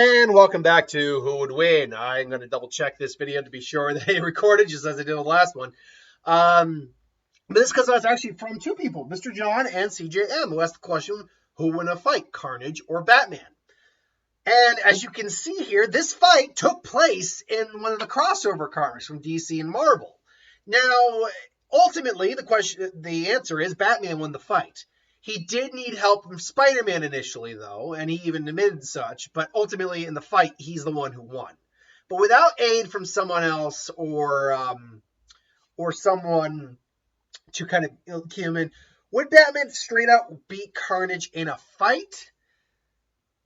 And welcome back to Who Would Win. I'm going to double check this video to be sure that it recorded just as I did with the last one. But this is because that's actually from two people, Mr. John and CJM, who asked the question, who would win a fight, Carnage or Batman? And as you can see here, this fight took place in one of the crossover comics from DC and Marvel. Now, ultimately, the answer is Batman won the fight. He did need help from Spider-Man initially, though, and he even admitted such, but ultimately in the fight, he's the one who won. But without aid from someone else or someone to kind of key him in, would Batman straight out beat Carnage in a fight?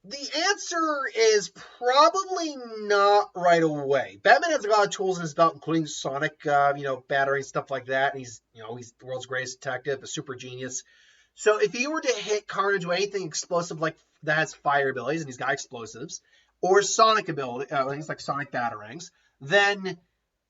The answer is probably not right away. Batman has a lot of tools in his belt, including sonic, battery, stuff like that. And he's the world's greatest detective, a super genius. So if he were to hit Carnage with anything explosive like that has fire abilities, and he's got explosives, or sonic ability, things like sonic batarangs, then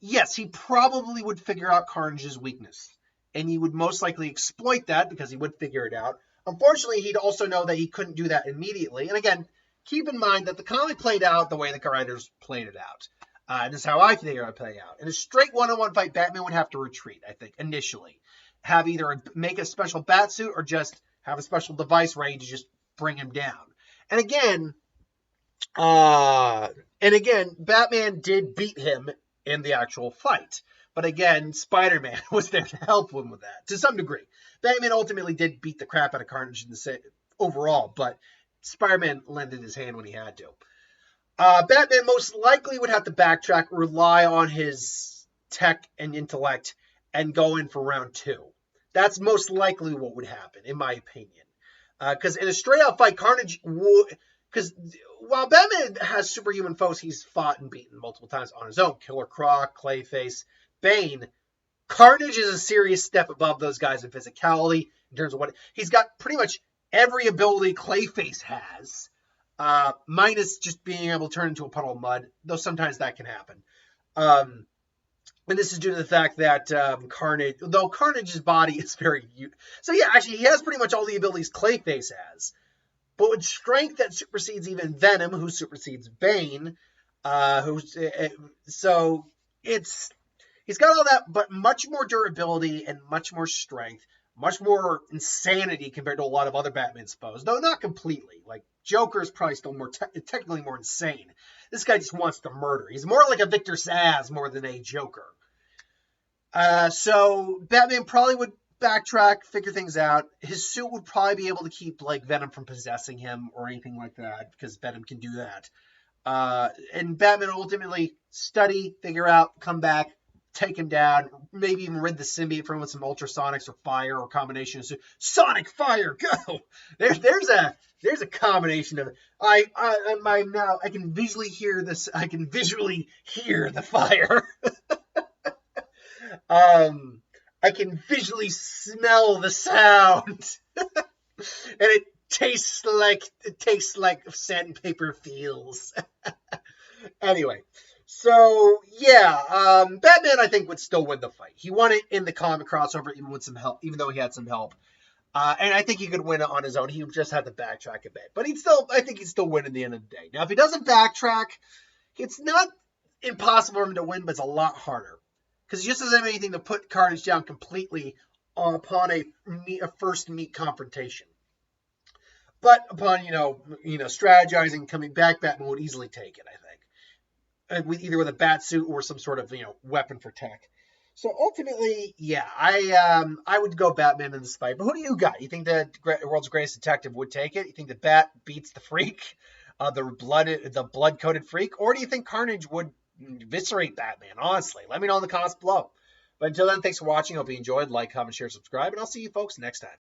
yes, he probably would figure out Carnage's weakness. And he would most likely exploit that because he would figure it out. Unfortunately, he'd also know that he couldn't do that immediately. And again, keep in mind that the comic played out the way the writers played it out. This is how I figure it play out. In a straight one-on-one fight, Batman would have to retreat, I think, initially. Have either make a special bat suit or just have a special device ready to just bring him down. And again, Batman did beat him in the actual fight. But again, Spider-Man was there to help him with that, to some degree. Batman ultimately did beat the crap out of Carnage overall, but Spider-Man lended his hand when he had to. Batman most likely would have to backtrack, rely on his tech and intellect, and go in for round 2. That's most likely what would happen, in my opinion. Because in a straight-out fight, Carnage would... Because while Batman has superhuman foes he's fought and beaten multiple times on his own, Killer Croc, Clayface, Bane, Carnage is a serious step above those guys in physicality, in terms of what... He's got pretty much every ability Clayface has, minus just being able to turn into a puddle of mud, though sometimes that can happen. And this is due to the fact that Carnage's body is very... So yeah, actually, he has pretty much all the abilities Clayface has. But with strength that supersedes even Venom, who supersedes Bane, so he's got all that, but much more durability and much more strength, much more insanity compared to a lot of other Batman's foes, though not completely. Like Joker is probably still more technically more insane. This guy just wants to murder. He's more like a Victor Zsasz more than a Joker. So Batman probably would backtrack, figure things out. His suit would probably be able to keep like Venom from possessing him or anything like that, because Venom can do that. And Batman ultimately study, figure out, come back, take him down, maybe even rid the symbiote from him with some ultrasonics or fire or combination of sonic fire. Go. There's a combination of it. I can visually hear this. I can visually hear the fire. I can visually smell the sound. And it tastes like sandpaper feels. Anyway, so yeah, Batman I think would still win the fight. He won it in the comic crossover even with some help, even though he had some help. And I think he could win it on his own. He just had to backtrack a bit. But I think he'd still win in the end of the day. Now, if he doesn't backtrack, it's not impossible for him to win, but it's a lot harder. Because he just doesn't have anything to put Carnage down completely upon a first meet confrontation. But upon, strategizing, coming back, Batman would easily take it, I think. Either with a bat suit or some sort of, weapon for tech. So ultimately, yeah, I would go Batman in this fight. But who do you got? You think the world's greatest detective would take it? You think the Bat beats the Freak, the blood-coated Freak? Or do you think Carnage would eviscerate Batman? Honestly, let me know in the comments below. But until then, thanks for watching. Hope you enjoyed. Like, comment, share, subscribe, and I'll see you folks next time.